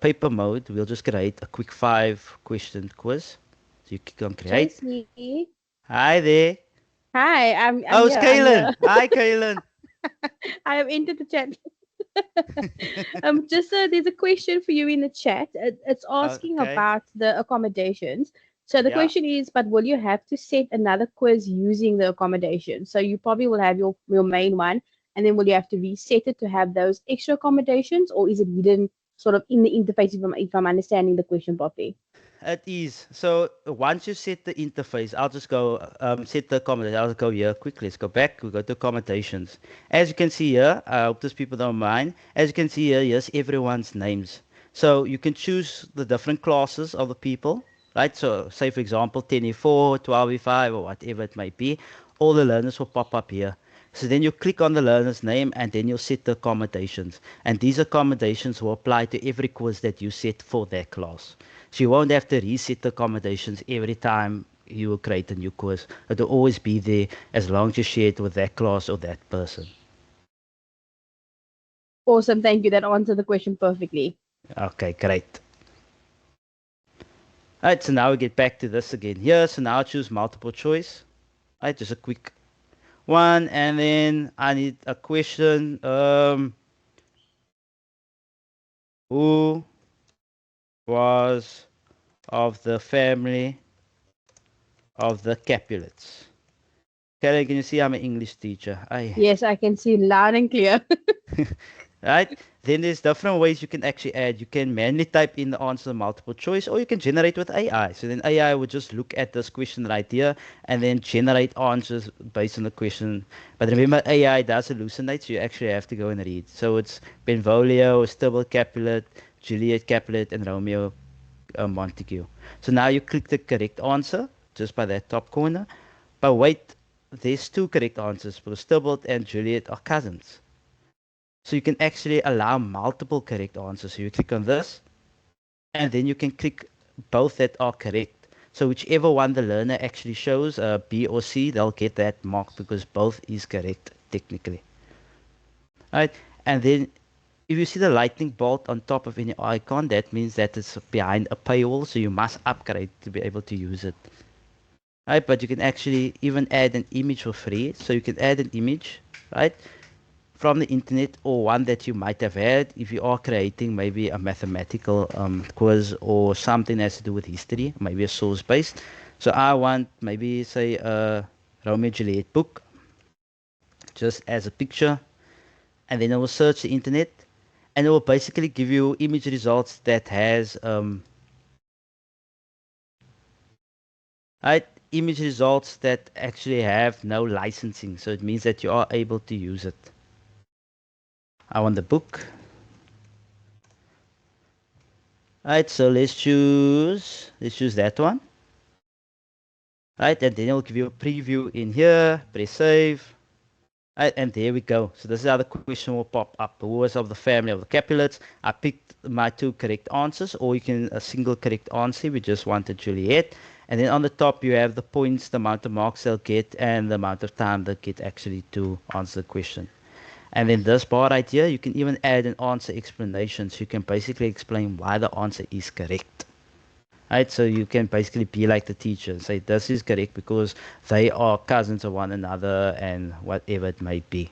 paper mode, we'll just create a quick 5-question quiz. So you click on create. Tracy. Hi there. Hi, I'm Oh, it's here. I'm Kaylin. here. Hi, Kaylin. I have entered the chat. Just there's a question for you in the chat. It's asking Okay. about the accommodations. So the Yeah. question is, but will you have to set another quiz using the accommodation? So you probably will have your main one, and then will you have to reset it to have those extra accommodations, or is it hidden sort of in the interface if I'm understanding the question properly? It is. So once you set the interface, I'll just go set the accommodation. I'll go here quickly. Let's go back. We go to accommodations. As you can see here, I hope those people don't mind. As you can see here, here's everyone's names. So you can choose the different classes of the people, right? So say for example, 10E4, 12E5, or whatever it might be. All the learners will pop up here. So then you click on the learner's name and then you'll set the accommodations. And these accommodations will apply to every quiz that you set for that class. So you won't have to reset the accommodations every time you will create a new quiz. It will always be there as long as you share it with that class or that person. Awesome, thank you. That answered the question perfectly. Okay, great. Alright, so now we get back to this again here. So now I choose multiple choice. Alright, just a quick one. And then I need a question. Who was of the family of the Capulets? Kelly, can you see I'm an English teacher? Yes, I can see loud and clear. Right? Then there's different ways you can actually add. You can manually type in the answer multiple choice, or you can generate with AI. So then AI would just look at this question right here and then generate answers based on the question. But remember, AI does hallucinate, so you actually have to go and read. So it's Benvolio, Stibble Capulet, Juliet Capulet, and Romeo Montague. So now you click the correct answer just by that top corner. But wait, there's two correct answers because Stibble and Juliet are cousins. So you can actually allow multiple correct answers. So you click on this, and then you can click both that are correct. So whichever one the learner actually shows, B or C, they'll get that mark because both is correct technically. Right? And then if you see the lightning bolt on top of any icon, that means that it's behind a paywall, so you must upgrade to be able to use it. Right? But you can actually even add an image for free. So you can add an image, right? From the internet or one that you might have had if you are creating maybe a mathematical quiz or something that has to do with history, maybe a source based. So I want maybe say a Romeo and Juliet book just as a picture, and then I will search the internet, and it will basically give you image results that has right, image results that actually have no licensing, so it means that you are able to use it. I want the book. Right, so let's choose that one. Right, and then it'll give you a preview in here, press save. Right, and there we go. So this is how the question will pop up. Who was of the family of the Capulets? I picked my two correct answers, or you can a single correct answer. We just wanted Juliet. And then on the top you have the points, the amount of marks they'll get, and the amount of time they get actually to answer the question. And then this bar right here, you can even add an answer explanation. So you can basically explain why the answer is correct. Right, so you can basically be like the teacher and say this is correct because they are cousins of one another and whatever it may be.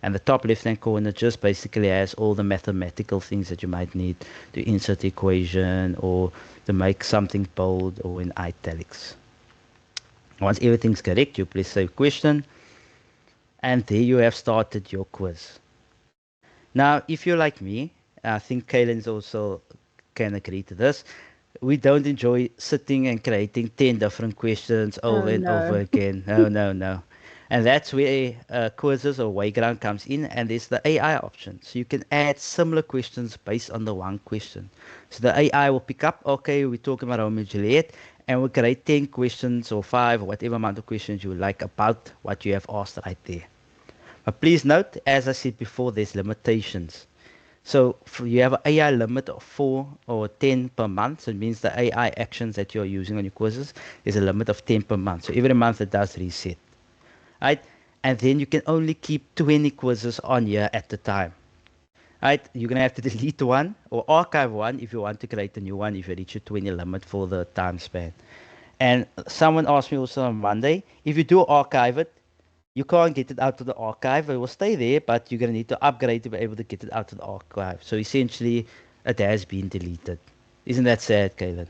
And the top left hand corner just basically has all the mathematical things that you might need to insert the equation or to make something bold or in italics. Once everything's correct, you press save question, and there you have started your quiz. Now, if you're like me, I think Kaylin's also can agree to this. We don't enjoy sitting and creating 10 different questions Oh over and over no. again. No, no, no. And that's where quizzes or Wayground comes in, and there's the AI option. So you can add similar questions based on the one question. So the AI will pick up, okay, we're talking about Romeo and Juliet, and we'll create 10 questions or 5 or whatever amount of questions you would like about what you have asked right there. But please note, as I said before, there's limitations. So you have an AI limit of 4 or 10 per month. So it means the AI actions that you're using on your quizzes is a limit of 10 per month. So every month it does reset, right? And then you can only keep 20 quizzes on here at the time. Right? You're gonna have to delete one or archive one if you want to create a new one if you reach your 20 limit for the time span. And someone asked me also on Monday, if you do archive it, you can't get it out to the archive. It will stay there, but you're gonna need to upgrade to be able to get it out to the archive. So essentially, it has been deleted. Isn't that sad, Kaylin?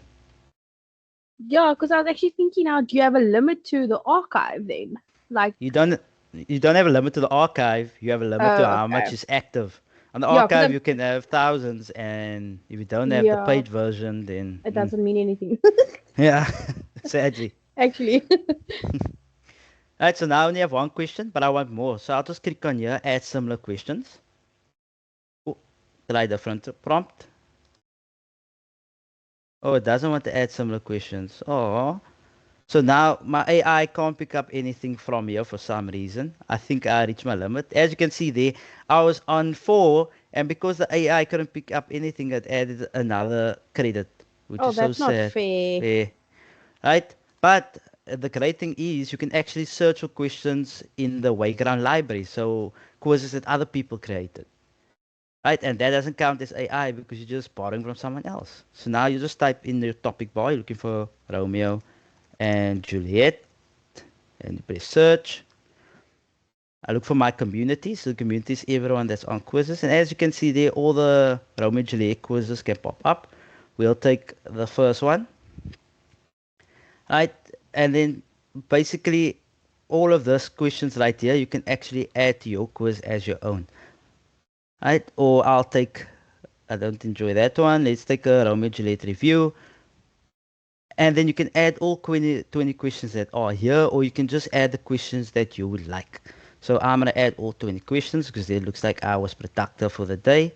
Yeah, because I was actually thinking now, do you have a limit to the archive then? Like, You don't you don't have a limit to the archive. You have a limit to oh, how okay. much is active. On the Yeah, because archive, I'm, you can have thousands, and if you don't have the yeah, paid version, then it doesn't mean anything. yeah, sadly. Actually. Alright, so now I only have one question, but I want more. So I'll just click on here, add similar questions. Oh, try different prompt. Oh, it doesn't want to add similar questions. Oh, so now my AI can't pick up anything from here for some reason. I think I reached my limit. As you can see there, I was on 4, and because the AI couldn't pick up anything, it added another credit, which Oh, is so that's not sad. fair. Yeah, right? But the great thing is you can actually search for questions in the Wayground library, so quizzes that other people created. Right, and that doesn't count as AI because you're just borrowing from someone else. So now you just type in your topic bar, you're looking for Romeo and Juliet, and you press search. I look for my community. So the community is everyone that's on quizzes. And as you can see there, all the Romeo and Juliet quizzes can pop up. We'll take the first one, right? And then basically all of those questions right here, you can actually add to your quiz as your own, right? Or I'll take, I don't enjoy that one. Let's take a Romeo and Juliet review. And then you can add all 20 questions that are here, or you can just add the questions that you would like. So I'm going to add all 20 questions because it looks like I was productive for the day.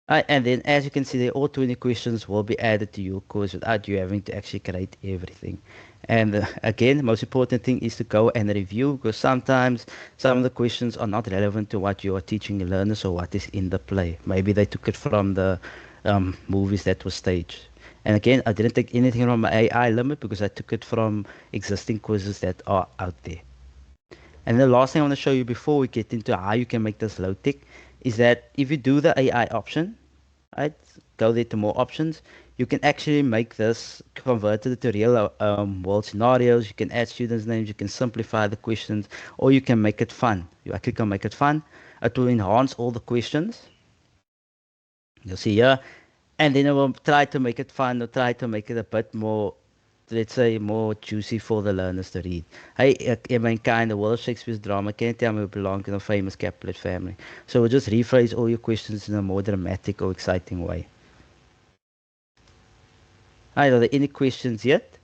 And then as you can see, there all 20 questions will be added to your course without you having to actually create everything. And again, the most important thing is to go and review because sometimes some of the questions are not relevant to what you are teaching your learners or what is in the play. Maybe they took it from the movies that were staged. And again, I didn't take anything from my AI limit because I took it from existing quizzes that are out there. And the last thing I want to show you before we get into how you can make this low tech is that if you do the AI option, right, go there to more options, you can actually make this converted to real world scenarios. You can add students' names, you can simplify the questions, or you can make it fun. I click on make it fun. It will enhance all the questions. You'll see here. And then I will try to make it fun or try to make it a bit more, let's say, more juicy for the learners to read. Hey, kind the world of Shakespeare's drama, can you tell me we belong in a famous Capulet family? So we'll just rephrase all your questions in a more dramatic or exciting way. Hi, are there any questions yet?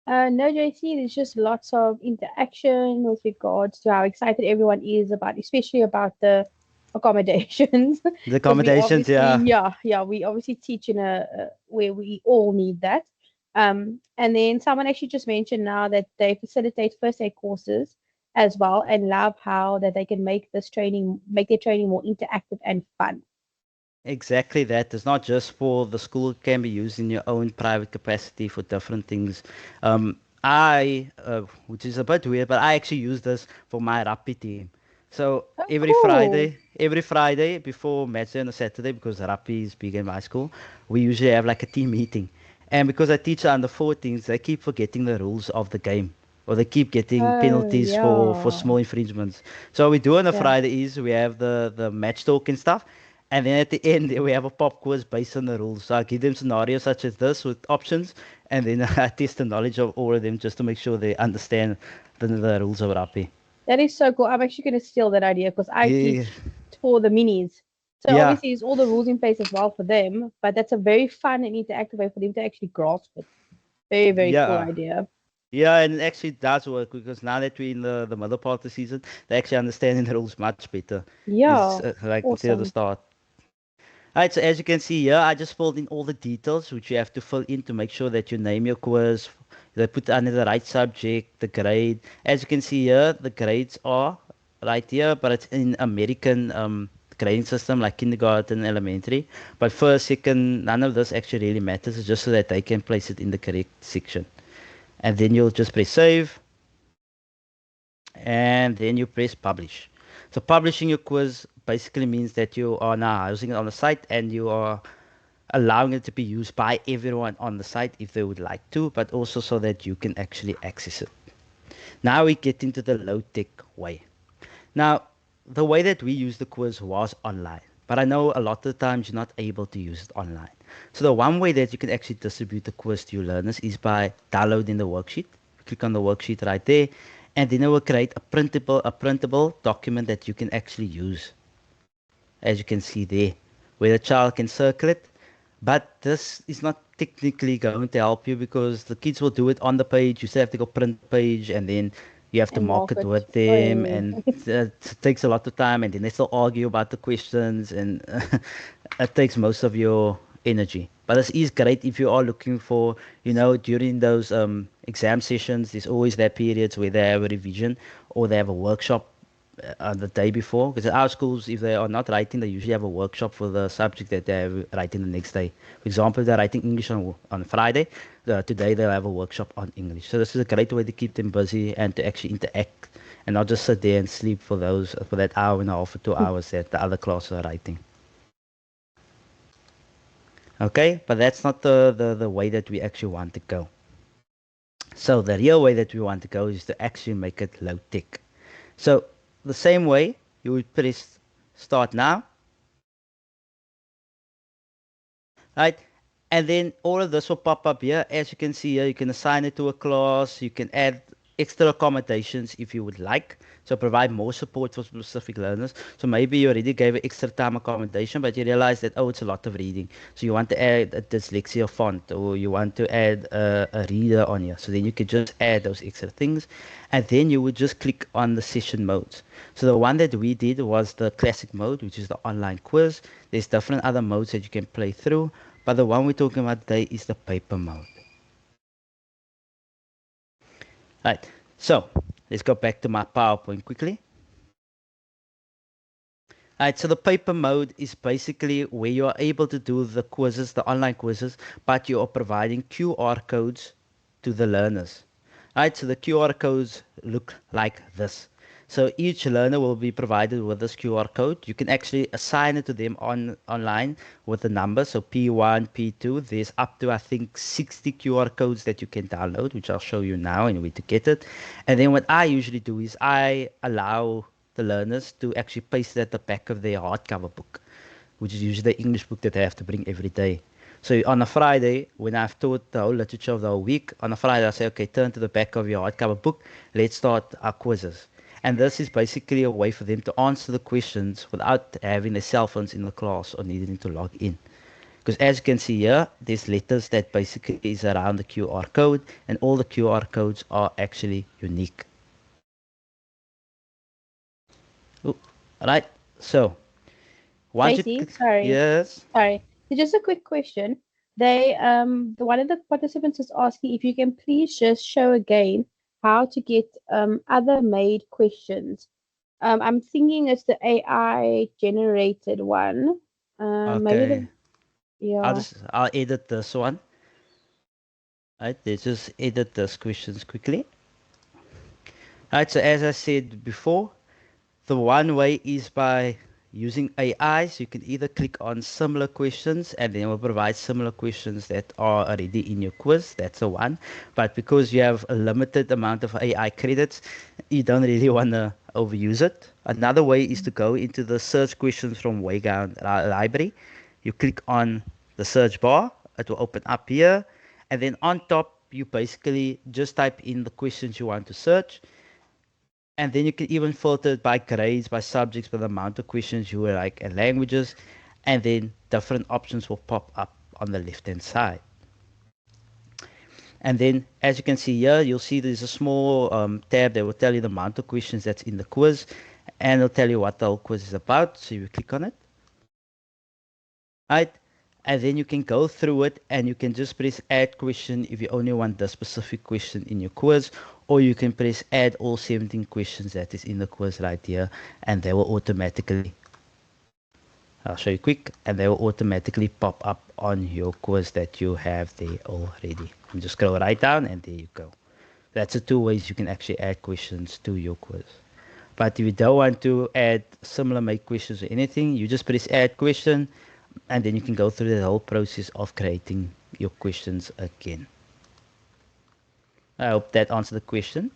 No, JC, there's just lots of interaction with regards to how excited everyone is about, especially about the accommodations, The because we accommodations, obviously, yeah. yeah, we obviously teach in a where we all need that. And then someone actually just mentioned now that they facilitate first aid courses as well, and love how that they can make their training more interactive and fun. Exactly that. It's not just for the school, it can be used in your own private capacity for different things. Which is a bit weird, but I actually use this for my rugby team. So Oh, cool. every Friday before match day on a Saturday, because rugby is big in my school, we usually have like a team meeting. And because I teach under 14s, they keep forgetting the rules of the game. Or they keep getting Oh, penalties for yeah. small infringements. So what we do on a Yeah. Friday is we have the match talk and stuff. And then at the end, we have a pop quiz based on the rules. So I give them scenarios such as this with options, and then I test the knowledge of all of them just to make sure they understand the rules of rugby. That is so cool. I'm actually going to steal that idea because I Yeah, teach for the minis. So yeah, obviously, it's all the rules in place as well for them, but that's a very fun and interactive way for them to actually grasp it. Very, very cool yeah. idea. Yeah, and it actually does work because now that we're in the middle part of the season, they actually understand the rules much better. It's Yeah, like instead of the awesome. start. Alright, so as you can see here, I just filled in all the details which you have to fill in to make sure that you name your quiz, they put under the right subject, the grade. As you can see here, the grades are right here, but it's in American grading system like kindergarten, elementary. But first, second, none of this actually really matters. It's just so that they can place it in the correct section. And then you'll just press save, and then you press publish. So publishing your quiz basically means that you are now housing it on the site and you are allowing it to be used by everyone on the site if they would like to, but also so that you can actually access it. Now we get into the low tech way. Now, the way that we use the quiz was online, but I know a lot of the times you're not able to use it online. So the one way that you can actually distribute the quiz to your learners is by downloading the worksheet. Click on the worksheet right there, and then it will create a printable document that you can actually use, as you can see there, where the child can circle it. But this is not technically going to help you because the kids will do it on the page. You still have to go print the page and then you have to And mark mark it it. with Oh, them, and yeah. it takes a lot of time, and then they still argue about the questions, and it takes most of your energy. But this is great if you are looking for, during those exam sessions, there's always that periods where they have a revision or they have a workshop the day before. Because at our schools, if they are not writing, they usually have a workshop for the subject that they are writing the next day. For example, if they're writing English on Friday, today they'll have a workshop on English. So this is a great way to keep them busy and to actually interact and not just sit there and sleep for that hour and a half or 2 hours that the other classes are writing. Okay, but that's not the way that we actually want to go. So the real way that we want to go is to actually make it low tech. So the same way you would press start now, right? And then all of this will pop up here. As you can see here, you can assign it to a class. You can add extra accommodations if you would like. So provide more support for specific learners. So maybe you already gave an extra time accommodation, but you realize that, oh, it's a lot of reading. So you want to add a dyslexia font, or you want to add a reader on here. So then you could just add those extra things. And then you would just click on the session modes. So the one that we did was the classic mode, which is the online quiz. There's different other modes that you can play through, but the one we're talking about today is the paper mode. Right, so let's go back to my PowerPoint quickly. Alright, so the paper mode is basically where you are able to do the quizzes, the online quizzes, but you are providing QR codes to the learners. Alright, so the QR codes look like this. So each learner will be provided with this QR code. You can actually assign it to them online with the number. So P1, P2, there's up to I think 60 QR codes that you can download, which I'll show you now and where to get it. And then what I usually do is I allow the learners to actually paste it at the back of their hardcover book, which is usually the English book that they have to bring every day. So on a Friday, when I've taught the whole literature of the whole week, on a Friday I say, okay, turn to the back of your hardcover book, let's start our quizzes. And this is basically a way for them to answer the questions without having their cell phones in the class or needing to log in. Because as you can see here, there's letters that basically is around the QR code, and all the QR codes are actually unique. Ooh, right, so once you Tracy, sorry. yes, Sorry. So just a quick question. The one of the participants is asking if you can please just show again how to get other made questions. I'm thinking it's the AI generated one. Maybe okay, the yeah. I'll edit this one. Right, let's just edit these questions quickly. Right, so as I said before, the one way is by using AI. So you can either click on similar questions and then it will provide similar questions that are already in your quiz. That's the one. But because you have a limited amount of AI credits, you don't really want to overuse it. Another way is to go into the search questions from Wayground Library. You click on the search bar, it will open up here. And then on top, you basically just type in the questions you want to search, and then you can even filter it by grades, by subjects, by the amount of questions you like, and languages, and then different options will pop up on the left hand side. And then as you can see here, you'll see there's a small tab that will tell you the amount of questions that's in the quiz, and it'll tell you what the whole quiz is about. So you click on it, right? And then you can go through it and you can just press add question if you only want the specific question in your quiz, or you can press add all 17 questions that is in the quiz right here, and they will automatically, I'll show you quick, and they will automatically pop up on your quiz that you have there already. And just scroll right down and there you go. That's the two ways you can actually add questions to your quiz. But if you don't want to add similar make questions or anything, you just press add question, and then you can go through the whole process of creating your questions again. I hope that answered the question.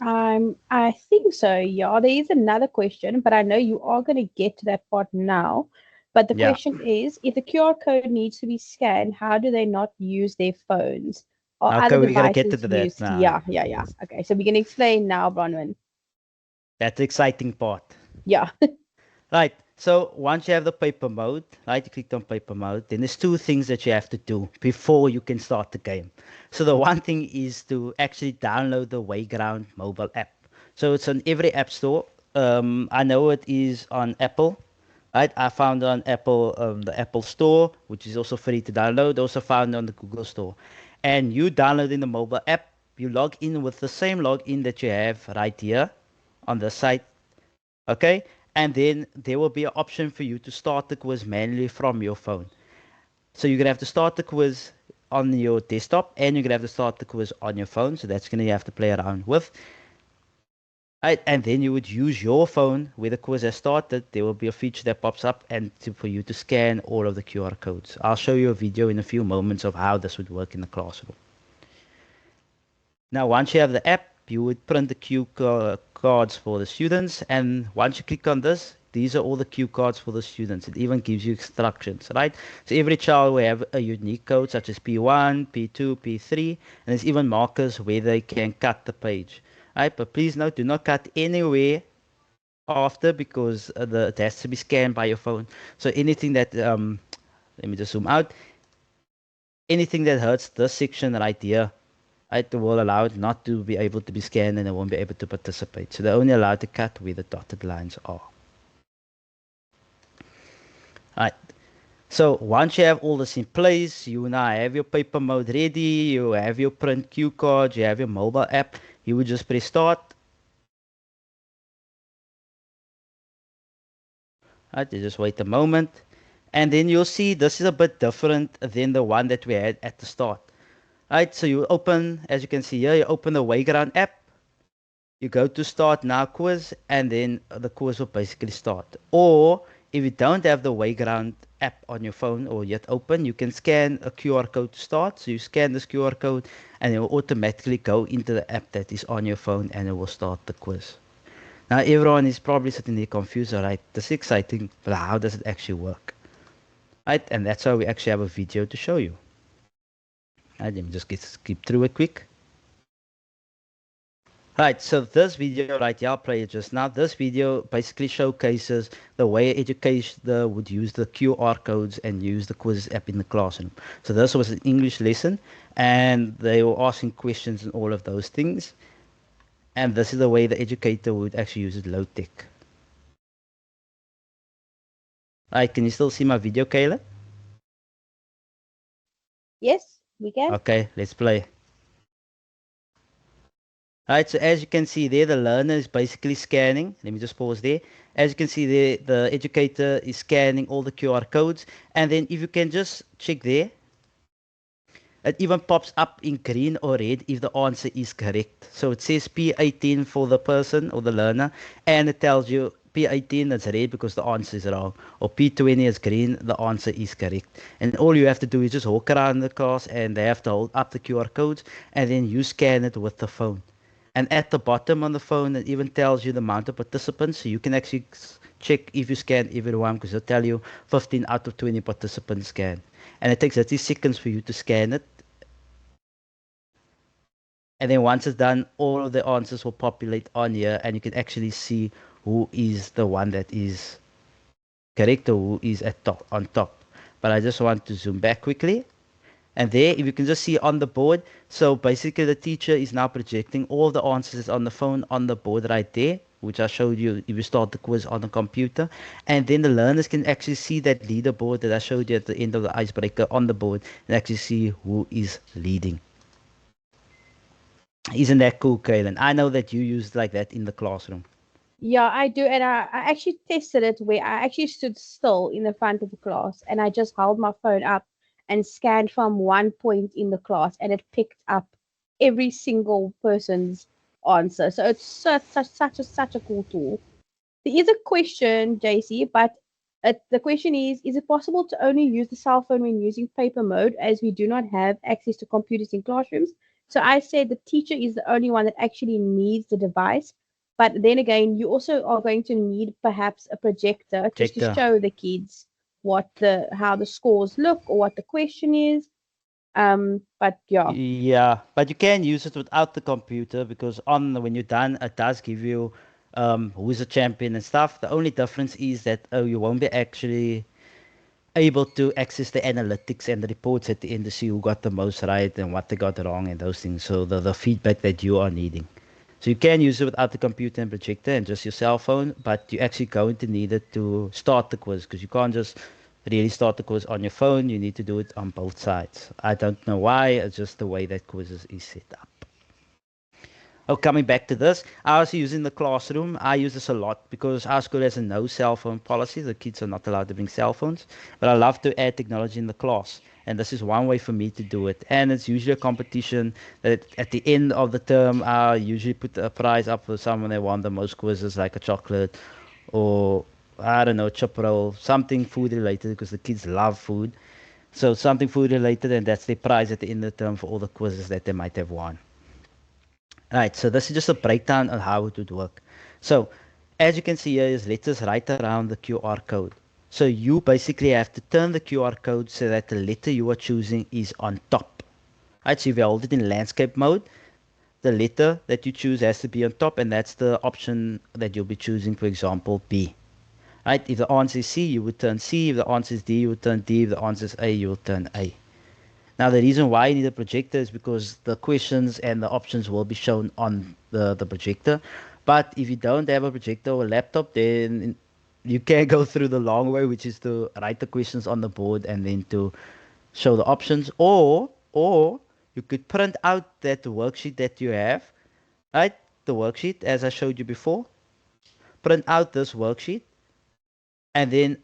I think so. Yeah, there is another question, but I know you are going to get to that part now. But the Yeah. question is, if the QR code needs to be scanned, how do they not use their phones or Okay, other we're gonna get to devices that used? now. Yeah, yeah, yeah. Okay, so we can explain now, Bronwyn. That's the exciting part. Yeah. Right. So once you have the paper mode, right, you clicked on paper mode, then there's two things that you have to do before you can start the game. So the one thing is to actually download the Wayground mobile app. So it's on every app store. I know it is on Apple, right? I found on Apple, the Apple Store, which is also free to download. Also found on the Google Store. And you download in the mobile app. You log in with the same login that you have right here on the site. Okay, and then there will be an option for you to start the quiz manually from your phone. So you're gonna have to start the quiz on your desktop, and you're gonna have to start the quiz on your phone. So that's gonna have to play around with. Right, and then you would use your phone where the quiz has started. There will be a feature that pops up, and for you to scan all of the QR codes. I'll show you a video in a few moments of how this would work in the classroom. Now, once you have the app, you would print the cards for the students. And once you click on this, these are all the cue cards for the students. It even gives you instructions, right? So every child will have a unique code such as P1, P2, P3, and there's even markers where they can cut the page, right? But please note, do not cut anywhere after because it has to be scanned by your phone. So anything that, let me just zoom out, anything that hurts this section right here, it will allow it not to be able to be scanned and it won't be able to participate. So they're only allowed to cut where the dotted lines are. Right. So once you have all this in place, you now have your paper mode ready, you have your print cue card, you have your mobile app, you would just press start. Right, you just wait a moment. And then you'll see this is a bit different than the one that we had at the start. Right, so you open, as you can see here, you open the Wayground app. You go to start now quiz, and then the quiz will basically start. Or if you don't have the Wayground app on your phone or yet open, you can scan a QR code to start. So you scan this QR code, and it will automatically go into the app that is on your phone, and it will start the quiz. Now everyone is probably sitting there confused. All right, this is exciting, but how does it actually work? Right, and that's why we actually have a video to show you. Right, let me just skip through it quick. Right, so this video right here, I'll play it just now. This video basically showcases the way education would use the QR codes and use the quiz app in the classroom. So this was an English lesson, and they were asking questions and all of those things. And this is the way the educator would actually use it low tech. Right, can you still see my video, Kayla? Yes, we can. Okay, let's play. Alright, so as you can see there, the learner is basically scanning. Let me just pause there. As you can see there, the educator is scanning all the QR codes. And then if you can just check there, it even pops up in green or red if the answer is correct. So it says P18 for the person or the learner, and it tells you P18 is red because the answer is wrong, or P20 is green, the answer is correct. And all you have to do is just walk around the class, and they have to hold up the QR codes, and then you scan it with the phone. And at the bottom on the phone, it even tells you the amount of participants, so you can actually check if you scan everyone because it'll tell you 15 out of 20 participants scanned. And it takes 30 seconds for you to scan it. And then once it's done, all of the answers will populate on here, and you can actually see who is the one that is correct or who is at top on top. But I just want to zoom back quickly. And there, if you can just see on the board, so basically the teacher is now projecting all the answers on the phone on the board right there, which I showed you if you start the quiz on the computer. And then the learners can actually see that leaderboard that I showed you at the end of the icebreaker on the board and actually see who is leading. Isn't that cool, Kaylin? I know that you used like that in the classroom. Yeah, I do. And I actually tested it where I actually stood still in the front of the class and I just held my phone up and scanned from one point in the class and it picked up every single person's answer. So it's such a cool tool. There is a question, JC, but the question is it possible to only use the cell phone when using paper mode as we do not have access to computers in classrooms? So I said the teacher is the only one that actually needs the device. But then again, you also are going to need perhaps a projector just to Projector. show the kids how the scores look or what the question is. But yeah. Yeah, but you can use it without the computer because on when you're done, it does give you who's a champion and stuff. The only difference is that you won't be actually able to access the analytics and the reports at the end to see who got the most right and what they got wrong and those things. So the feedback that you are needing. So you can use it without the computer and projector and just your cell phone, but you're actually going to need it to start the quiz because you can't just really start the quiz on your phone. You need to do it on both sides. I don't know why, it's just the way that quizzes is set up. Oh, coming back to this, I also use in the classroom. I use this a lot because our school has a no cell phone policy. The kids are not allowed to bring cell phones. But I love to add technology in the class. And this is one way for me to do it. And it's usually a competition that at the end of the term, I usually put a prize up for someone that won the most quizzes, like a chocolate or, I don't know, chip roll, something food related because the kids love food. So something food related, and that's their prize at the end of the term for all the quizzes that they might have won. Right, so this is just a breakdown on how it would work. So, as you can see here is letters right around the QR code. So you basically have to turn the QR code so that the letter you are choosing is on top. Right, so if you hold it in landscape mode, the letter that you choose has to be on top, and that's the option that you'll be choosing, for example, B. Right, if the answer is C, you would turn C. If the answer is D, you would turn D. If the answer is A, you will turn A. Now, the reason why you need a projector is because the questions and the options will be shown on the projector. But if you don't have a projector or a laptop, then you can go through the long way, which is to write the questions on the board and then to show the options. Or you could print out that worksheet that you have, right? The worksheet, as I showed you before. Print out this worksheet and then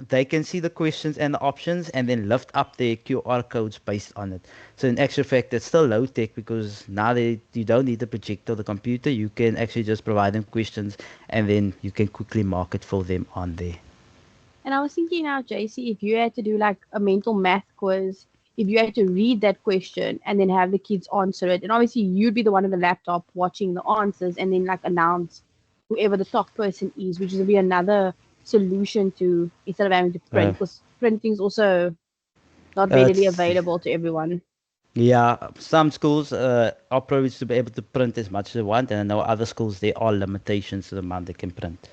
they can see the questions and the options and then lift up their QR codes based on it. So in actual fact, it's still low tech because now you don't need the projector or the computer. You can actually just provide them questions and then you can quickly mark it for them on there. And I was thinking now, JC, if you had to do like a mental math quiz, if you had to read that question and then have the kids answer it, and obviously you'd be the one on the laptop watching the answers and then like announce whoever the top person is, which would be another solution to instead of having to Uh, print, because printing is also not readily it's available to everyone. yeah, some schools are privileged to be able to print as much as they want, and I know other schools there are limitations to the amount they can print.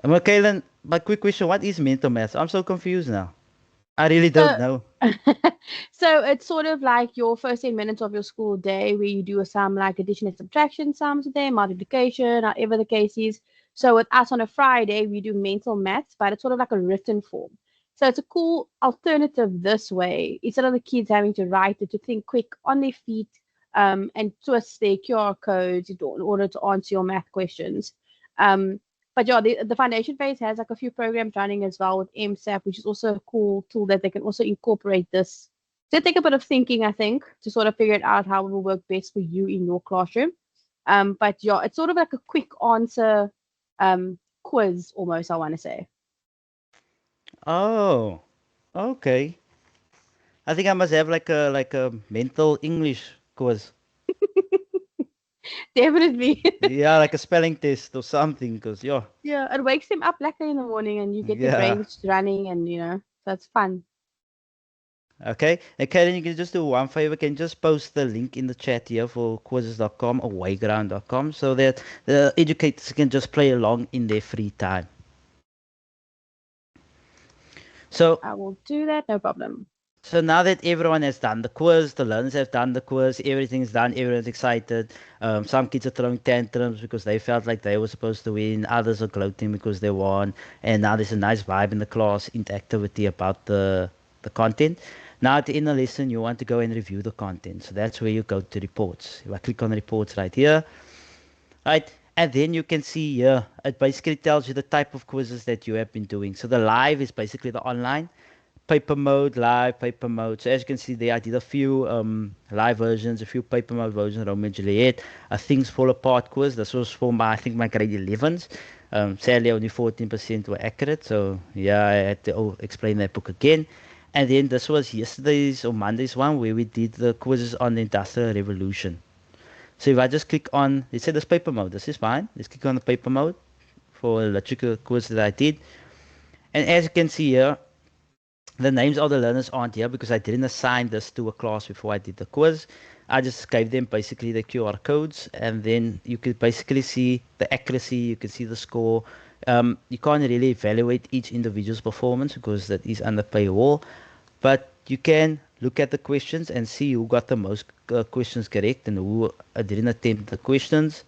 Kaylin, my quick question: what is mental math? I'm so confused now. I really don't So, know. so it's sort of like your first 10 minutes of your school day where you do a sum like addition and subtraction sums with them, multiplication, however the case is. So with us on a Friday, we do mental maths, but it's sort of like a written form. So it's a cool alternative this way. Instead of the kids having to write it, to think quick on their feet and twist their QR codes in order to answer your math questions. Um, but yeah, the foundation phase has like a few programs running as well with MSAP, which is also a cool tool that they can also incorporate this. So take a bit of thinking, I think, to sort of figure it out how it will work best for you in your classroom. But yeah, it's sort of like a quick answer quiz almost, I want to say. Oh, okay. I think I must have like a mental English course. Definitely. Yeah, like a spelling test or something. Cause yeah, Yeah, it wakes them up like in the morning and you get their yeah. brains running and so it's fun. Okay. And Karen, you can just do one favor. Can you just post the link in the chat here for quizzes.com or wayground.com so that the educators can just play along in their free time. So I will do that, no problem. So now that everyone has done the quiz, the learners have done the quiz, everything's done, everyone's excited. Some kids are throwing tantrums because they felt like they were supposed to win. Others are gloating because they won. And now there's a nice vibe in the class, interactivity about the content. Now at the end of the lesson, you want to go and review the content. So that's where you go to reports. If I click on reports right here, right? And then you can see here, it basically tells you the type of quizzes that you have been doing. So the live is basically the online. paper mode, live, paper mode. So as you can see there, I did a few live versions, a few paper mode versions, Romeo and Juliet, a Things Fall Apart quiz. This was for my, I think my grade 11s. Sadly, only 14% were accurate. So yeah, I had to explain that book again. And then this was yesterday's or Monday's one where we did the quizzes on the Industrial Revolution. So if I just click on, let's say this paper mode, this is fine. Let's click on the paper mode for electrical quiz that I did. And as you can see here, the names of the learners aren't here because I didn't assign this to a class before I did the quiz. I just gave them basically the QR codes, and then you could basically see the accuracy, you can see the score. You can't really evaluate each individual's performance because that is under paywall, but you can look at the questions and see who got the most questions correct and who didn't attempt the questions.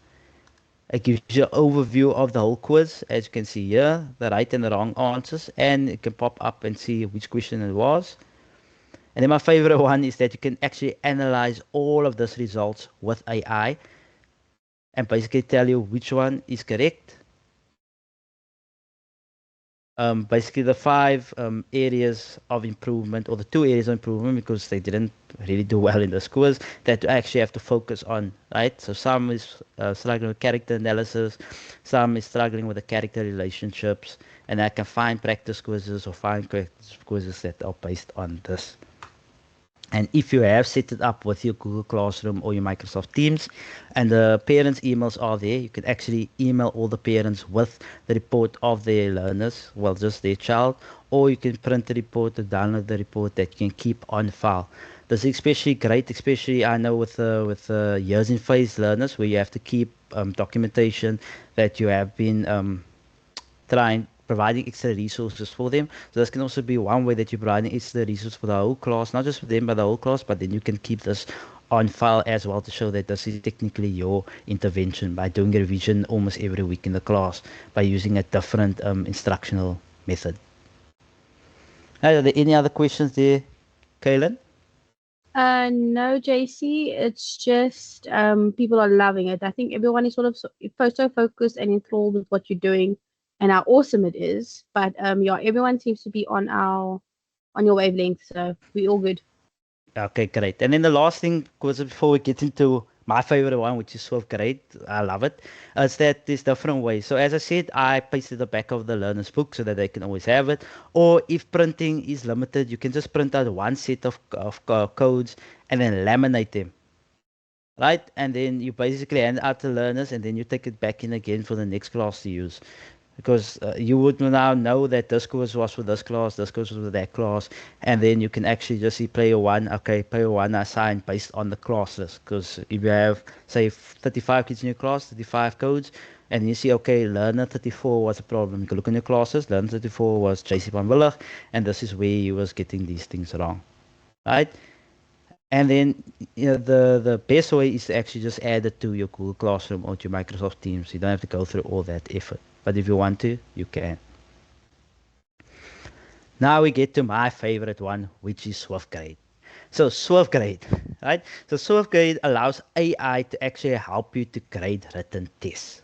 It gives you an overview of the whole quiz, as you can see here, the right and the wrong answers, and you can pop up and see which question it was. And then my favorite one is that you can actually analyze all of these results with AI and basically tell you which one is correct. Basically the five areas of improvement, or the two areas of improvement, because they didn't really do well in this quiz, that you actually have to focus on, right? So some is struggling with character analysis, some is struggling with the character relationships, and I can find practice quizzes or find quizzes that are based on this. And if you have set it up with your Google Classroom or your Microsoft Teams and the parents' emails are there, you can actually email all the parents with the report of their learners, well, just their child, or you can print the report or download the report that you can keep on file. This is especially great, especially I know with years in phase learners where you have to keep documentation that you have been trying providing extra resources for them. So this can also be one way that you're providing extra resources for the whole class, not just for them, but the whole class, but then you can keep this on file as well to show that this is technically your intervention by doing a revision almost every week in the class by using a different instructional method. Are there any other questions there, Kaylin? No, JC, it's just people are loving it. I think everyone is sort of so focused and enthralled with what you're doing and how awesome it is. But yeah, everyone seems to be on your wavelength, so we all good. Okay, great. And then the last thing, because before we get into my favorite one, which is Swift Great, I love it, is that there's different ways. So as I said, I pasted the back of the learner's book so that they can always have it. Or if printing is limited, you can just print out one set of codes and then laminate them, right? And then you basically hand out to learners and then you take it back in again for the next class to use. Because you would now know that this course was for this class, this course was for that class, and then you can actually just see player one, okay, player one assigned based on the classes. Because if you have, say, 35 kids in your class, 35 codes, and you see, okay, learner 34 was a problem. You can look in your classes, learner 34 was JC van Willig, and this is where he was getting these things wrong, right? And then the best way is to actually just add it to your Google Classroom or to your Microsoft Teams. You don't have to go through all that effort. But if you want to, you can. Now we get to my favorite one, which is SwiftGrade. So SwiftGrade, right? So SwiftGrade allows AI to actually help you to grade written tests.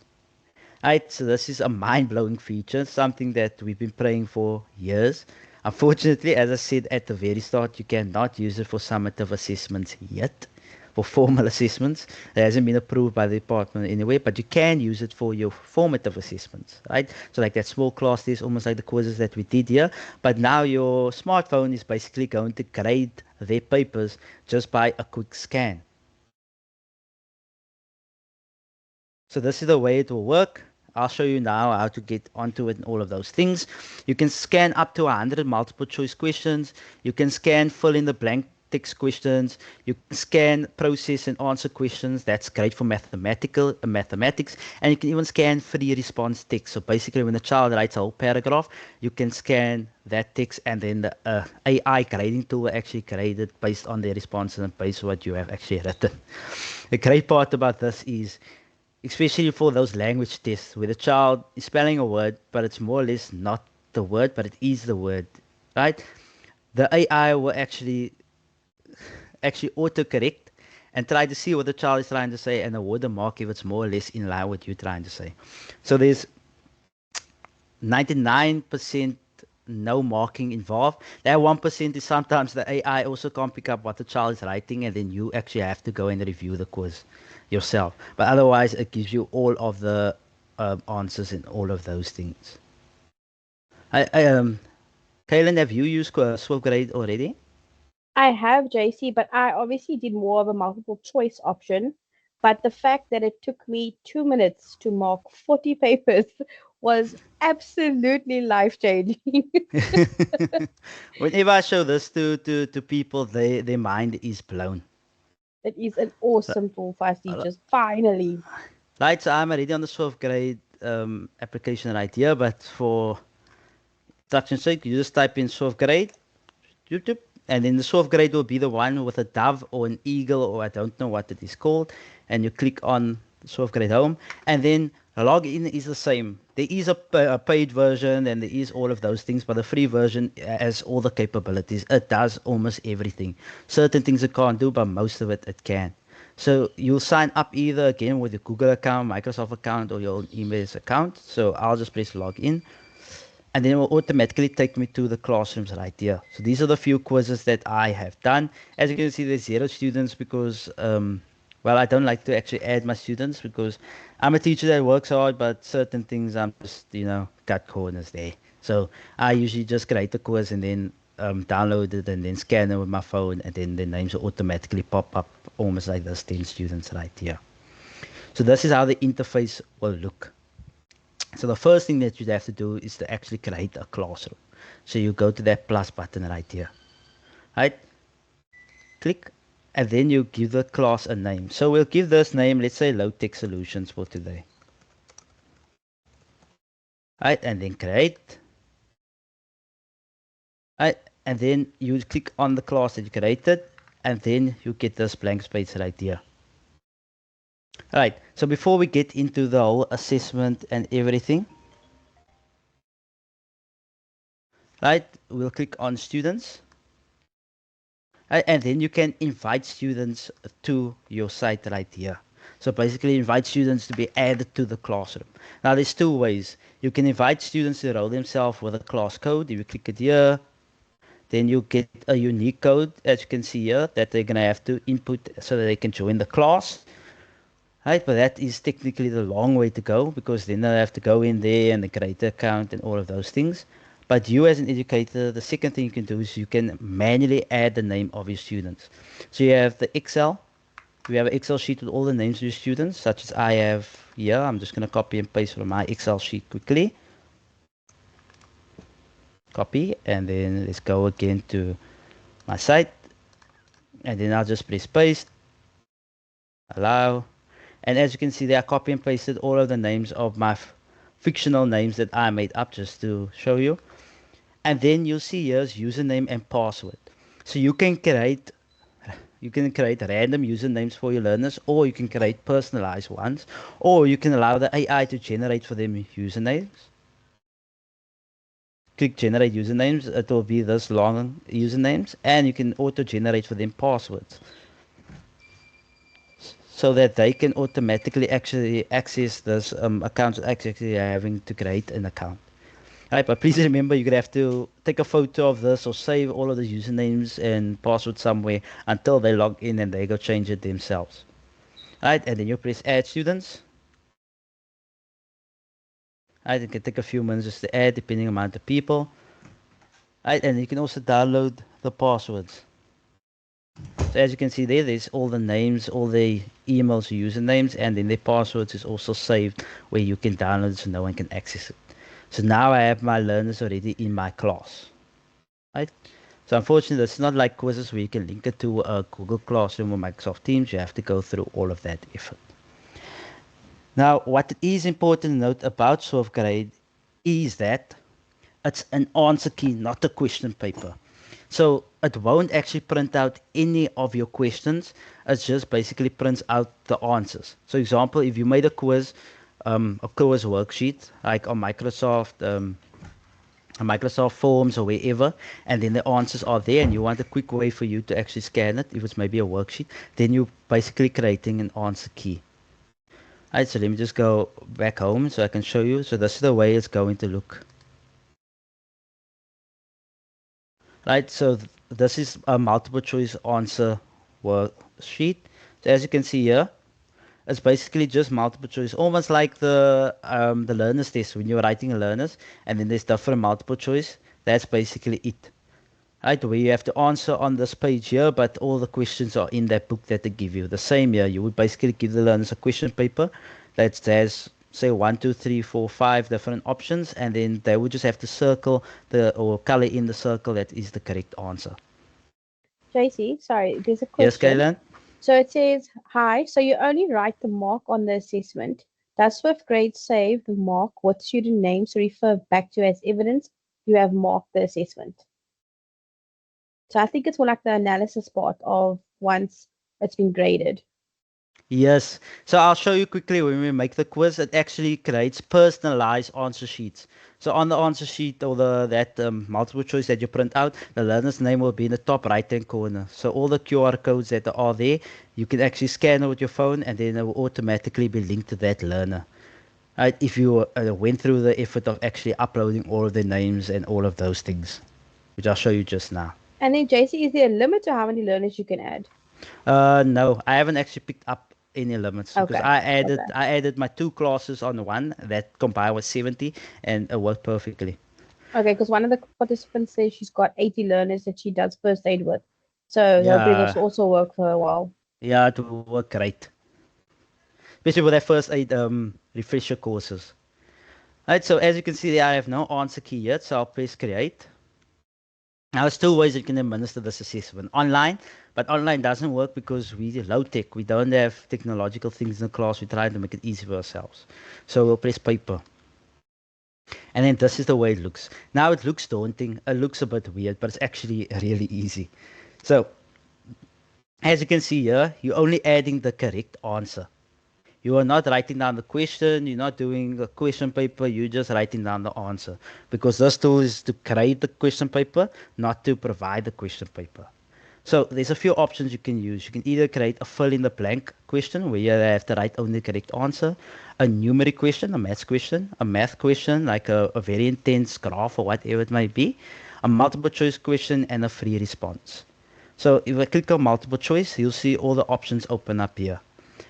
Right, so this is a mind-blowing feature, something that we've been praying for years. Unfortunately, as I said at the very start, you cannot use it for summative assessments yet, for formal assessments. It hasn't been approved by the department anyway, but you can use it for your formative assessments, right? So like that small class test, almost like the quizzes that we did here. But now your smartphone is basically going to grade their papers just by a quick scan. So this is the way it will work. I'll show you now how to get onto it and all of those things. You can scan up to 100 multiple choice questions. You can scan fill in the blank text questions. You can scan process and answer questions. That's great for mathematics. And you can even scan free response text. So basically when the child writes a whole paragraph, you can scan that text and then the AI grading tool will actually grade it based on their responses and based on what you have actually written. The great part about this is especially for those language tests where the child is spelling a word, but it's more or less not the word, but it is the word, right? The AI will actually autocorrect and try to see what the child is trying to say and award the mark if it's more or less in line with what you're trying to say. So there's 99%, no marking involved. That 1% is sometimes the AI also can't pick up what the child is writing, and then you actually have to go and review the quiz yourself. But otherwise, it gives you all of the answers and all of those things. Kaylin, have you used Swift Grade already? I have JC, but I obviously did more of a multiple choice option. But the fact that it took me 2 minutes to mark 40 papers was absolutely life changing. Whenever I show this to people, their mind is blown. It is an So, awesome tool for us uh, teachers. Finally. right, so I'm already on the 12th grade application right here, but for instruction sake, you just type in 12th grade, YouTube, and then the 12th grade will be the one with a dove or an eagle, or I don't know what it is called, and you click on the 12th grade home, and then login is the same. There is a paid version, and there is all of those things, but the free version has all the capabilities. It does almost everything. Certain things it can't do, but most of it can. So you'll sign up either again with your Google account, Microsoft account, or your own email account. So I'll just press login, and then it will automatically take me to the classrooms right here. So these are the few quizzes that I have done. As you can see, there's 0 students because, well, I don't like to actually add my students because I'm a teacher that works hard, but certain things I'm just, cut corners there. So I usually just create the quiz and then download it and then scan it with my phone, and then the names will automatically pop up almost like those 10 students right here. So this is how the interface will look. So the first thing that you'd have to do is to actually create a classroom. So you go to that plus button right here, right? Click, and then you give the class a name. So we'll give this name, let's say low tech solutions for today, right? And then create, right? And then you click on the class that you created, and then you get this blank space right here. Right. So before we get into the whole assessment and everything, right? We'll click on students. And then you can invite students to your site right here. So basically invite students to be added to the classroom. Now there's two ways. You can invite students to enroll themselves with a class code. If you click it here, then you get a unique code, as you can see here, that they're going to have to input so that they can join the class. Right, but that is technically the long way to go because then they have to go in there and create an account and all of those things. But you as an educator, the second thing you can do is you can manually add the name of your students. So you have the Excel. We have an Excel sheet with all the names of your students, such as I have here. I'm just going to copy and paste from my Excel sheet quickly. Copy, and then let's go again to my site. And then I'll just press paste, allow. And as you can see there, I copy and pasted all of the names of my fictional names that I made up just to show you. And then you'll see here's username and password. So you can create random usernames for your learners, or you can create personalized ones, or you can allow the AI to generate for them usernames. Click generate usernames, it will be this long usernames, and you can auto generate for them passwords so that they can automatically actually access this account without actually having to create an account. Right, but please remember you're gonna have to take a photo of this or save all of the usernames and passwords somewhere until they log in and they go change it themselves. Right, and then you press add students. Right, it can take a few minutes just to add depending on the amount of people. Right, and you can also download the passwords. So as you can see there, there's all the names, all the emails, usernames, and then their passwords is also saved where you can download it so no one can access it. So now I have my learners already in my class. Right? So unfortunately, it's not like quizzes where you can link it to a Google Classroom or Microsoft Teams. You have to go through all of that effort. Now, what is important to note about SwiftGrade is that it's an answer key, not a question paper. So it won't actually print out any of your questions. It just basically prints out the answers. So example, if you made a quiz worksheet, like on Microsoft Forms or wherever, and then the answers are there, and you want a quick way for you to actually scan it, if it's maybe a worksheet, then you're basically creating an answer key. Alright, so let me just go back home so I can show you. So this is the way it's going to look. right? So this is a multiple choice answer worksheet. So as you can see here, it's basically just multiple choice, almost like the learners test when you're writing a learners, and then there's different multiple choice. That's basically it, right? Where you have to answer on this page here, but all the questions are in that book that they give you. The same here, you would basically give the learners a question paper that has say one, two, three, four, five different options, and then they would just have to circle the or color in the circle that is the correct answer. JC, sorry, there's a Yes, question. Kaylan? So it says, hi, so you only write the mark on the assessment. Does Swift Grade save the mark with student names to refer back to as evidence you have marked the assessment? So I think it's more like the analysis part of once it's been graded. Yes. So I'll show you quickly when we make the quiz. It actually creates personalized answer sheets. So on the answer sheet or the that multiple choice that you print out, the learner's name will be in the top right hand corner. So all the QR codes that are there, you can actually scan it with your phone, and then it will automatically be linked to that learner. Right? If you went through the effort of actually uploading all of their names and all of those things, which I'll show you just now. And then, JC, is there a limit to how many learners you can add? No, I haven't actually picked up any limits because Okay, okay. I added my two classes on one that combined was 70, and it worked perfectly. Okay, because one of the participants says she's got 80 learners that she does first aid with. So hopefully this Yeah, will also work for a while. yeah, it will work great, especially with that first aid refresher courses. Right, so as you can see there, I have no answer key yet, so I'll press create. Now, there's two ways you can administer this assessment online, but online doesn't work because we're low tech. We don't have technological things in the class. We're trying to make it easy for ourselves. So we'll press paper. And then this is the way it looks. Now it looks daunting. It looks a bit weird, but it's actually really easy. So as you can see here, you're only adding the correct answer. You are not writing down the question. You're not doing a question paper. You're just writing down the answer. Because this tool is to create the question paper, not to provide the question paper. So there's a few options you can use. You can either create a fill in the blank question where you have to write only the correct answer, a numeric question, a math question like a very intense graph or whatever it may be, a multiple choice question, and a free response. So if I click on multiple choice, you'll see all the options open up here.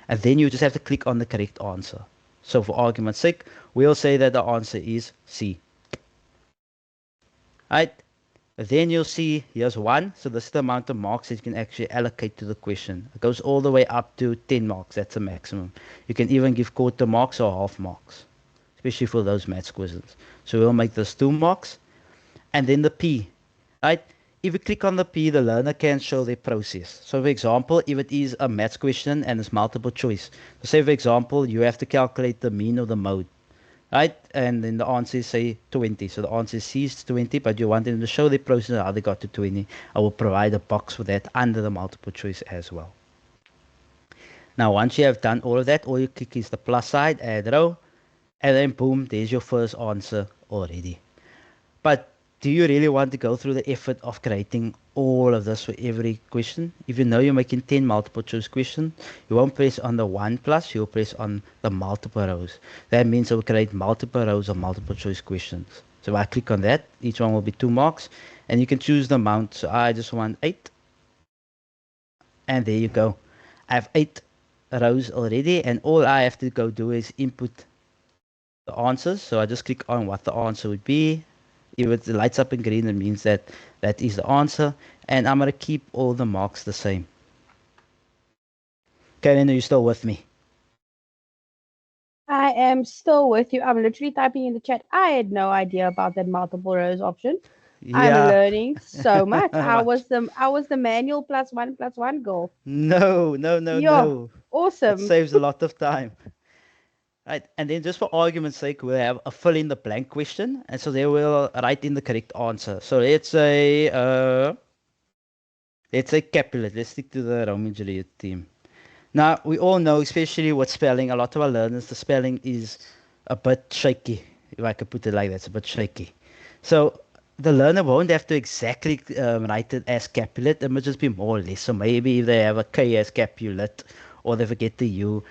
And then you just have to click on the correct answer. So for argument's sake, we'll say that the answer is C. Right? Then you'll see here's one. So this is the amount of marks that you can actually allocate to the question. It goes all the way up to 10 marks. That's the maximum. You can even give quarter marks or half marks, especially for those maths quizzes. So we'll make this 2 marks. And then the P, right? If you click on the P, the learner can show their process. So for example, if it is a maths question and it's multiple choice. So say for example, you have to calculate the mean of the mode, right? And then the answer is say 20. So the answer is C is 20, but you want them to show the process how they got to 20. I will provide a box for that under the multiple choice as well. Now, once you have done all of that, all you click is the plus side, add row, and then boom, there's your first answer already. But do you really want to go through the effort of creating all of this for every question? If you know you're making 10 multiple choice questions, you won't press on the 1 plus, you'll press on the multiple rows. That means it will create multiple rows of multiple choice questions. So if I click on that, each one will be 2 marks, and you can choose the amount. So I just want 8, and there you go. I have 8 rows already, and all I have to go do is input the answers. So I just click on what the answer would be. If it lights up in green, it means that that is the answer. And I'm going to keep all the marks the same. Karen, are you still with me? I am still with you. I'm literally typing in the chat. I had no idea about that multiple rows option. I'm Yeah. learning so much. I Much. was the manual plus one girl. No, no, no, Yo, no. It awesome. saves a lot of time. Right. And then just for argument's sake, we'll have a fill in the blank question. And so they will write in the correct answer. So let's say Capulet. Let's stick to the Romeo and Juliet theme. Now, we all know, especially with spelling, a lot of our learners, the spelling is a bit shaky, if I could put it like that. It's a bit shaky. So the learner won't have to exactly write it as Capulet. It might just be more or less. So maybe if they have a K as Capulet or they forget the U,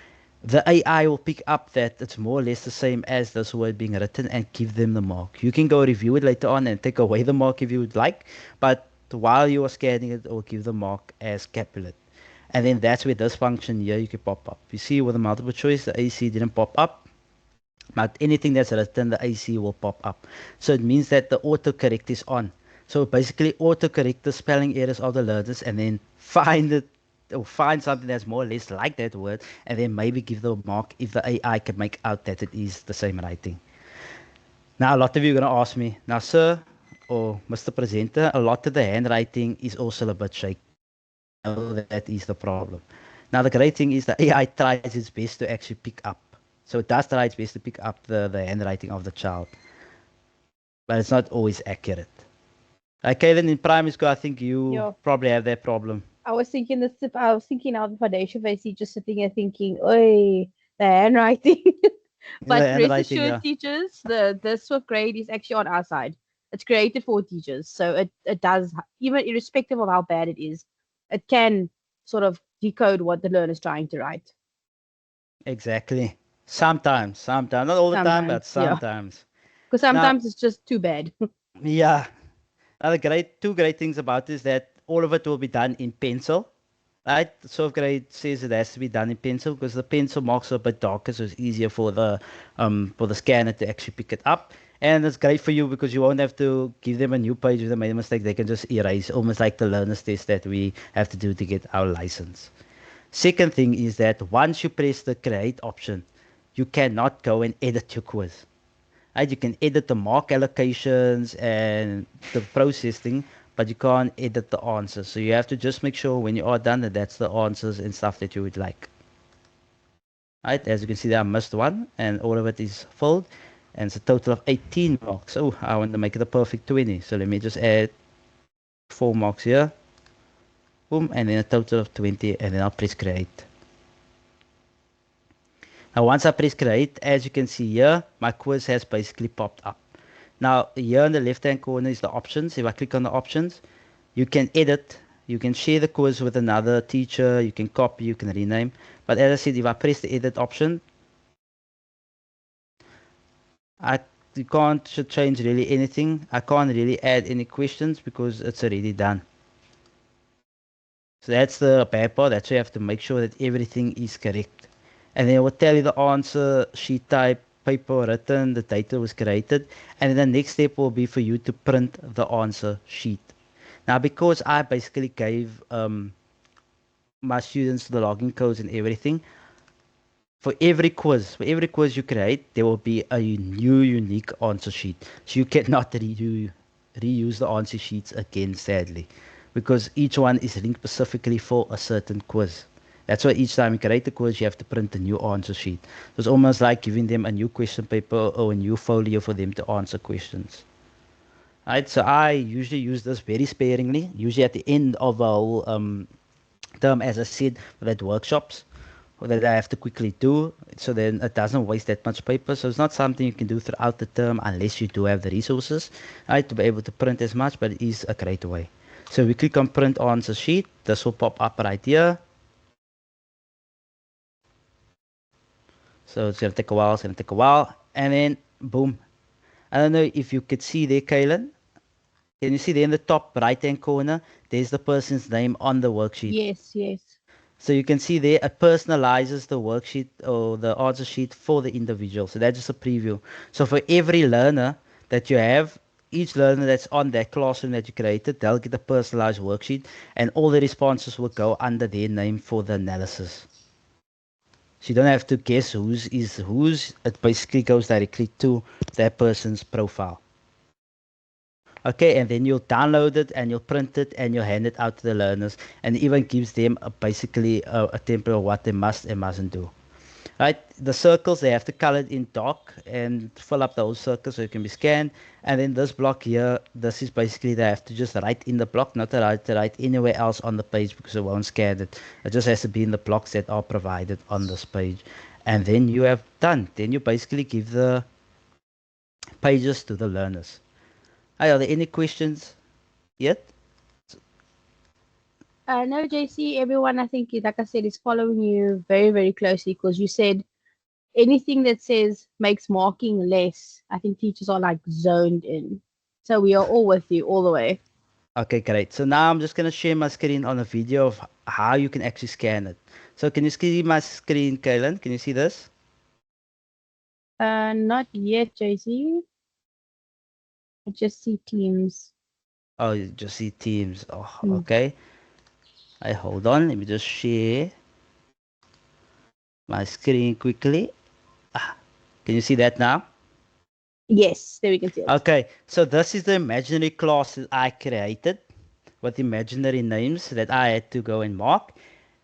the AI will pick up that it's more or less the same as this word being written and give them the mark. You can go review it later on and take away the mark if you would like, but while you are scanning it, it will give the mark as capulet. And then that's where this function here you can pop up. You see with the multiple choice, the AC didn't pop up. But anything that's written, the AC will pop up. So it means that the autocorrect is on. So basically autocorrect the spelling errors of the letters and then find it or find something that's more or less like that word and then maybe give the mark if the AI can make out that it is the same writing. Now a lot of you are gonna ask me, now sir or Mr. Presenter, a lot of the handwriting is also a bit shaky. Know that is the problem. Now the great thing is the AI tries its best to actually pick up. So it does try its best to pick up the handwriting of the child, but it's not always accurate. Okay, then in primary school, I think you Yeah. probably have that problem. I was thinking this. I was thinking now the foundation face, just sitting there thinking, "Oi, the handwriting." The But rest handwriting, assured, yeah, teachers, the Swift grade is actually on our side. It's created for teachers, so it does, even irrespective of how bad it is, it can sort of decode what the learner is trying to write. exactly. Sometimes, not all the time, but Sometimes, yeah, sometimes. because Now, sometimes it's just too bad. yeah. Now the two great things about it is that all of it will be done in pencil. Right, the 12th grade says it has to be done in pencil because the pencil marks are a bit darker, so it's easier for the scanner to actually pick it up. And it's great for you because you won't have to give them a new page if they made a mistake. They can just erase, almost like the learner's test that we have to do to get our license. Second thing is that once you press the create option, you cannot go and edit your quiz. Right? You can edit the mark allocations and the processing, but you can't edit the answers. So you have to just make sure when you are done that that's the answers and stuff that you would like. Right? As you can see there, I missed one, and all of it is filled, and it's a total of 18 marks. Oh, I want to make it a perfect 20. So let me just add 4 marks here. Boom, and then a total of 20, and then I'll press create. Now, once I press create, as you can see here, my quiz has basically popped up. Now, here in the left-hand corner is the options. If I click on the options, you can edit, you can share the quiz with another teacher, you can copy, you can rename. But as I said, if I press the edit option, I you can't change really anything. I can't really add any questions because it's already done. So that's the bad part. That's why you have to make sure that everything is correct. And then it will tell you the answer, sheet type, paper written, the data was created. And then the next step will be for you to print the answer sheet. Now, because I basically gave my students the login codes and everything, for every quiz you create, there will be a new unique answer sheet. So you cannot reuse the answer sheets again, sadly, because each one is linked specifically for a certain quiz. That's why each time you create a quiz, you have to print a new answer sheet. So it's almost like giving them a new question paper or a new folio for them to answer questions. Right, so I usually use this very sparingly, usually at the end of a whole term, as I said, that workshops that I have to quickly do, so then it doesn't waste that much paper. So it's not something you can do throughout the term unless you do have the resources, right, to be able to print as much, but it is a great way. So we click on print answer sheet, this will pop up right here. So it's gonna take a while, and then boom. I don't know if you could see there, Kaylin. Can you see there in the top right hand corner? There's the person's name on the worksheet. Yes, yes. So you can see there it personalizes the worksheet or the answer sheet for the individual. So that's just a preview. So for every learner that you have, each learner that's on that classroom that you created, they'll get a personalized worksheet and all the responses will go under their name for the analysis. So you don't have to guess whose is whose. It basically goes directly to that person's profile. Okay, and then you'll download it and you'll print it and you'll hand it out to the learners, and it even gives them basically a template of what they must and mustn't do. Right, the circles they have to color it in dark and fill up the whole circle so it can be scanned. And then this block here, this is basically they have to just write in the block, not to write anywhere else on the page because it won't scan it. It just has to be in the blocks that are provided on this page. And then you have done. Then you basically give the pages to the learners. Are there any questions yet? No, JC, everyone, I think, like I said, is following you very, very closely because you said anything that says makes marking less, I think teachers are like zoned in. So we are all with you all the way. Okay, great. So now I'm just going to share my screen on a video of how you can actually scan it. So can you see my screen, Kaylin? Can you see this? Not yet, JC. I just see Teams. Oh, you just see Teams. Oh, Mm. okay. I hold on. Let me just share my screen quickly. Can you see that now? Yes, there we can see it. Okay, so this is the imaginary class that I created with imaginary names that I had to go and mark.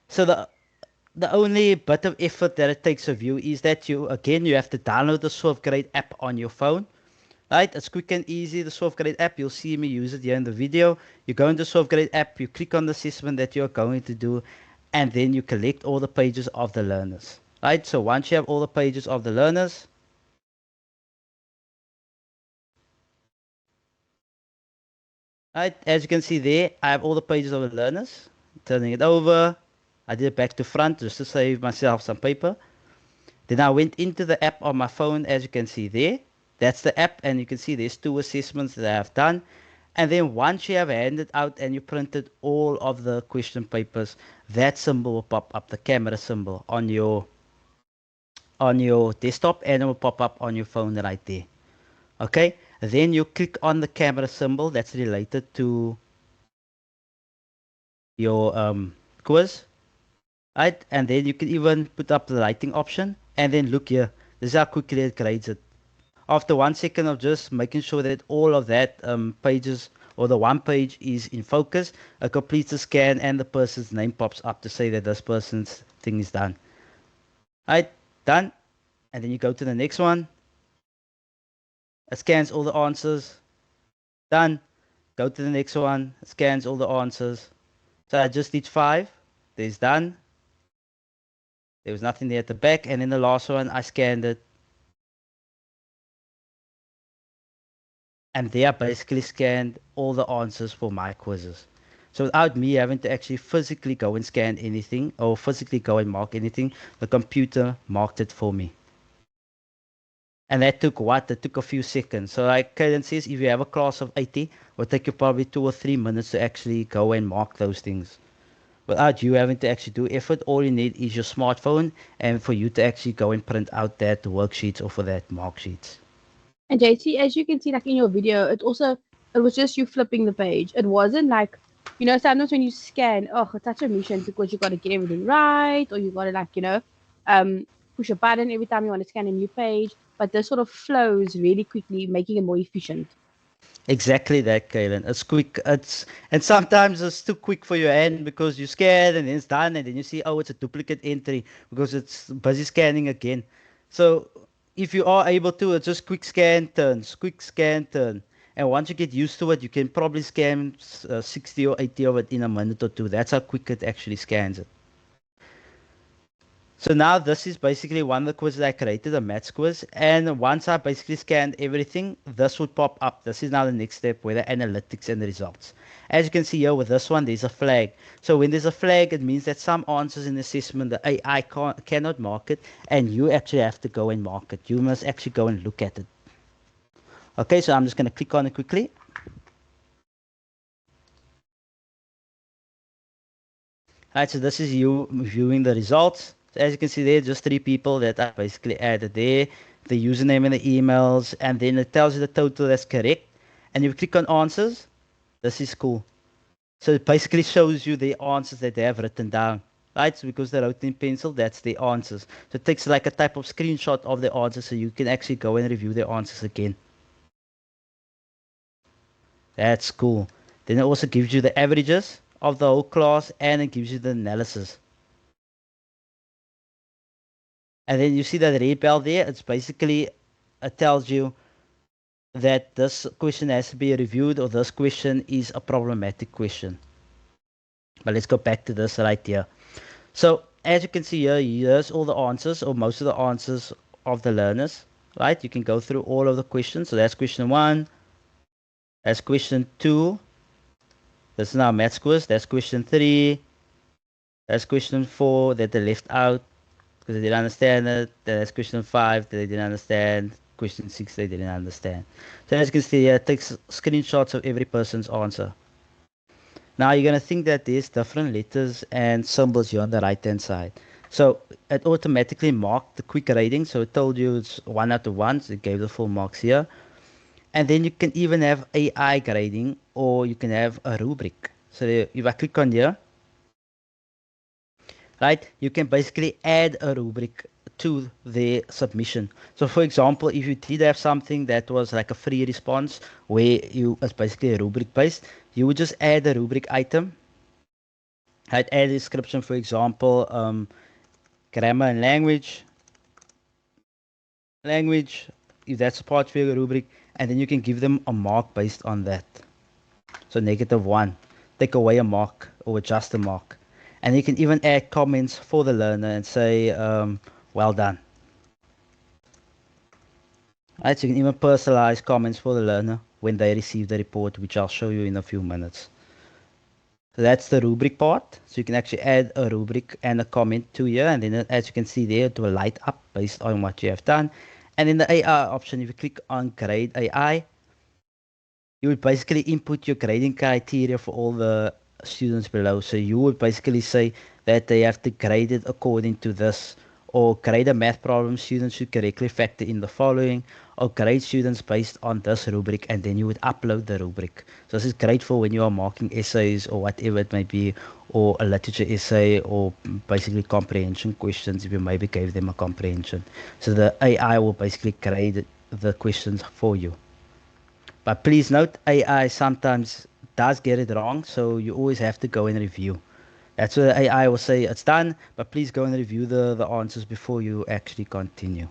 So the only bit of effort that it takes of you is that you have to download the SwiftGrade app on your phone. Right, it's quick and easy. The SwiftGrade app, you'll see me use it here in the video. You go into the SwiftGrade app, you click on the assessment that you're going to do, and then you collect all the pages of the learners. Right, so once you have all the pages of the learners, right, as you can see there, I have all the pages of the learners. Turning it over, I did it back to front just to save myself some paper. Then I went into the app on my phone, as you can see there. That's the app, and you can see there's 2 assessments that I have done. And then once you have handed out and you printed all of the question papers, that symbol will pop up, the camera symbol on your desktop, and it will pop up on your phone right there. Okay? Then you click on the camera symbol that's related to your quiz, right? And then you can even put up the lighting option, and then look here. This is how quickly it grades it. After 1 second of just making sure that all of that pages or the one page is in focus, it completes the scan and the person's name pops up to say that this person's thing is done. Right, done. And then you go to the next one. It scans all the answers. Done. Go to the next one. It scans all the answers. So I just did 5. There's done. There was nothing there at the back. And then the last one, I scanned it. And they are basically scanned all the answers for my quizzes. So without me having to actually physically go and scan anything or physically go and mark anything, the computer marked it for me. And that took what? That took a few seconds. So like Kaden says, if you have a class of 80, it will take you probably 2 or 3 minutes to actually go and mark those things. Without you having to actually do effort, all you need is your smartphone and for you to actually go and print out that worksheets or for that mark sheets. And JC, as you can see, like in your video, it was just you flipping the page. It wasn't like, sometimes when you scan, oh, it's such a mission because you got to get everything right, or you got to um, push a button every time you want to scan a new page. But this sort of flows really quickly, making it more efficient. Exactly that, Kaylin. It's quick. And sometimes it's too quick for your hand because you scan and then it's done, and then you see, oh, it's a duplicate entry because it's busy scanning again. So if you are able to, it's just quick scan turns, quick scan turn. And once you get used to it, you can probably scan 60 or 80 of it in a minute or two. That's how quick it actually scans it. So now this is basically one of the quizzes I created, a maths quiz. And once I basically scanned everything, this would pop up. This is now the next step where the analytics and the results. As you can see here with this one, there's a flag. So when there's a flag, it means that some answers in the assessment, the AI cannot mark it, and you actually have to go and mark it. You must actually go and look at it. Okay, so I'm just going to click on it quickly. Right, so this is you viewing the results. So as you can see there, just 3 people that I basically added there, the username and the emails, and then it tells you the total that's correct. And you click on answers. This is cool. So it basically shows you the answers that they have written down. Right, so because they wrote in pencil, that's the answers. So it takes like a type of screenshot of the answers so you can actually go and review the answers again. That's cool. Then it also gives you the averages of the whole class and it gives you the analysis. And then you see that red bell there. It's basically, it tells you that this question has to be reviewed or this question is a problematic question. But let's go back to this right here. So as you can see here, here's all the answers or most of the answers of the learners, right? You can go through all of the questions. So that's question 1. That's question 2. This is now maths quiz. That's question 3. That's question 4 that they left out because they didn't understand it. Then that's question 5 that they didn't understand. Question 6 they didn't understand. So as you can see here, it takes screenshots of every person's answer. Now you're gonna think that there's different letters and symbols here on the right hand side. So it automatically marked the quick rating. So it told you it's 1 out of 1. So it gave the full marks here. And then you can even have AI grading, or you can have a rubric. So if I click on here, right, you can basically add a rubric to the submission. So for example, if you did have something that was like a free response where you it's basically a rubric based, you would just add a rubric item. I'd add a description, for example, grammar and language, if that's a part for your rubric, and then you can give them a mark based on that. So -1, take away a mark or adjust a mark. And you can even add comments for the learner and say, well done. Right, so you can even personalize comments for the learner when they receive the report, which I'll show you in a few minutes. So that's the rubric part. So you can actually add a rubric and a comment to here. And then as you can see there, it will light up based on what you have done. And in the AI option, if you click on grade AI, you would basically input your grading criteria for all the students below. So you would basically say that they have to grade it according to this, or grade a math problem students should correctly factor in the following, or grade students based on this rubric, and then you would upload the rubric. So this is great for when you are marking essays or whatever it may be, or a literature essay, or basically comprehension questions if you maybe gave them a comprehension. So the AI will basically grade the questions for you. But please note, AI sometimes does get it wrong, so you always have to go and review. That's where AI will say it's done, but please go and review the answers before you actually continue.